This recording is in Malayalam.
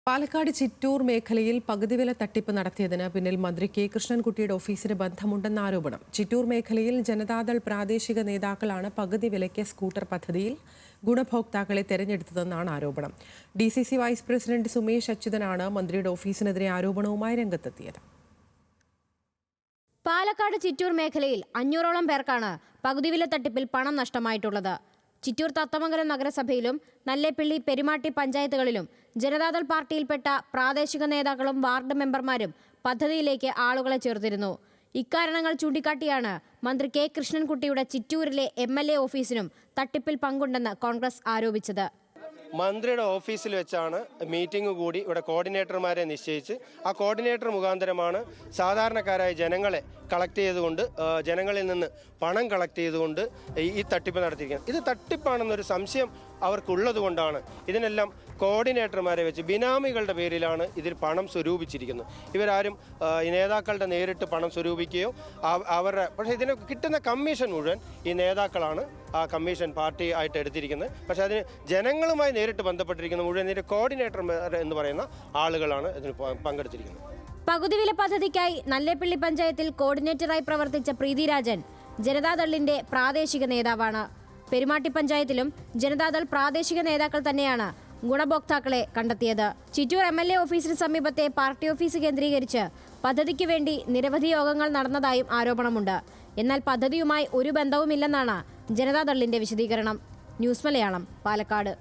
പാലക്കാട് ചിറ്റൂർ മേഖലയിൽ പകുതിവില തട്ടിപ്പ് നടത്തിയതിന് പിന്നിൽ മന്ത്രി കെ കൃഷ്ണൻകുട്ടിയുടെ ഓഫീസിന് ബന്ധമുണ്ടെന്ന ആരോപണം. ചിറ്റൂർ മേഖലയിൽ ജനതാദൾ പ്രാദേശിക നേതാക്കളാണ് പകുതി വിലയ്ക്ക് സ്കൂട്ടർ പദ്ധതിയിൽ ഗുണഭോക്താക്കളെ തെരഞ്ഞെടുത്തതെന്നാണ് ആരോപണം. DCC വൈസ് പ്രസിഡന്റ് സുമേഷ് അച്യുതനാണ് മന്ത്രിയുടെ ഓഫീസിനെതിരെ ആരോപണവുമായി രംഗത്തെത്തിയത്. പാലക്കാട് ചിറ്റൂർ മേഖലയിൽ 500ഓളം പേർക്കാണ് പകുതിവില തട്ടിപ്പിൽ പണം നഷ്ടമായിട്ടുള്ളത്. ചിറ്റൂർ തത്തമംഗലം നഗരസഭയിലും നല്ലേപ്പിള്ളി പെരുമാട്ടി പഞ്ചായത്തുകളിലും ജനതാദൾ പാർട്ടിയിൽപ്പെട്ട പ്രാദേശിക നേതാക്കളും വാർഡ് മെമ്പർമാരും പദ്ധതിയിലേക്ക് ആളുകളെ ചേർത്തിരുന്നു. ഇക്കാരണങ്ങൾ ചൂണ്ടിക്കാട്ടിയാണ് മന്ത്രി കെ കൃഷ്ണൻകുട്ടിയുടെ ചിറ്റൂരിലെ MLA ഓഫീസിനും തട്ടിപ്പിൽ പങ്കുണ്ടെന്ന് കോൺഗ്രസ് ആരോപിച്ചത്. മന്ത്രിയുടെ ഓഫീസിൽ വെച്ചാണ് മീറ്റിംഗ് കൂടി ഇവിടെ കോർഡിനേറ്റർമാരെ നിശ്ചയിച്ച് ആ കോർഡിനേറ്റർ മുഖാന്തരമാണ് സാധാരണക്കാരായ ജനങ്ങളെ കളക്ട് ചെയ്തുകൊണ്ട് ജനങ്ങളിൽ നിന്ന് പണം കളക്ട് ചെയ്തുകൊണ്ട് ഈ തട്ടിപ്പ് നടത്തിയിരിക്കുന്നത്. ഇത് തട്ടിപ്പാണെന്നൊരു സംശയം അവർക്കുള്ളത് കൊണ്ടാണ് ഇതിനെല്ലാം കോർഡിനേറ്റർമാരെ വെച്ച് ബിനാമികളുടെ പേരിലാണ് ഇതിൽ പണം സ്വരൂപിച്ചിരിക്കുന്നത്. ഇവരാരും ഈ നേതാക്കളുടെ നേരിട്ട് പണം സ്വരൂപിക്കുകയോ പക്ഷേ ഇതിന് കിട്ടുന്ന കമ്മീഷൻ മുഴുവൻ ഈ നേതാക്കളാണ് ആ കമ്മീഷൻ പാർട്ടി ആയിട്ട് എടുത്തിരിക്കുന്നത്. പക്ഷേ അതിന് ജനങ്ങളുമായി നേരിട്ട് ബന്ധപ്പെട്ടിരിക്കുന്ന മുഴുവൻ ഇതിൻ്റെ കോർഡിനേറ്റർമാർ എന്ന് പറയുന്ന ആളുകളാണ് ഇതിന് പങ്കെടുത്തിരിക്കുന്നത്. പകുതിവില പദ്ധതിക്കായി നല്ലേപ്പിള്ളി പഞ്ചായത്തിൽ കോർഡിനേറ്ററായി പ്രവർത്തിച്ച പ്രീതി രാജൻ ജനതാദളിന്റെ പ്രാദേശിക നേതാവാണ്. പെരുമാട്ടി പഞ്ചായത്തിലും ജനതാദൾ പ്രാദേശിക നേതാക്കൾ തന്നെയാണ് ഗുണഭോക്താക്കളെ കണ്ടെത്തിയത്. ചിറ്റൂർ MLA ഓഫീസിന് സമീപത്തെ പാർട്ടി ഓഫീസ് കേന്ദ്രീകരിച്ച് പദ്ധതിക്ക് വേണ്ടി നിരവധി യോഗങ്ങൾ നടന്നതായും ആരോപണമുണ്ട്. എന്നാൽ പദ്ധതിയുമായി ഒരു ബന്ധവുമില്ലെന്നാണ് ജനതാദളിന്റെ വിശദീകരണം. ന്യൂസ് മലയാളം, പാലക്കാട്.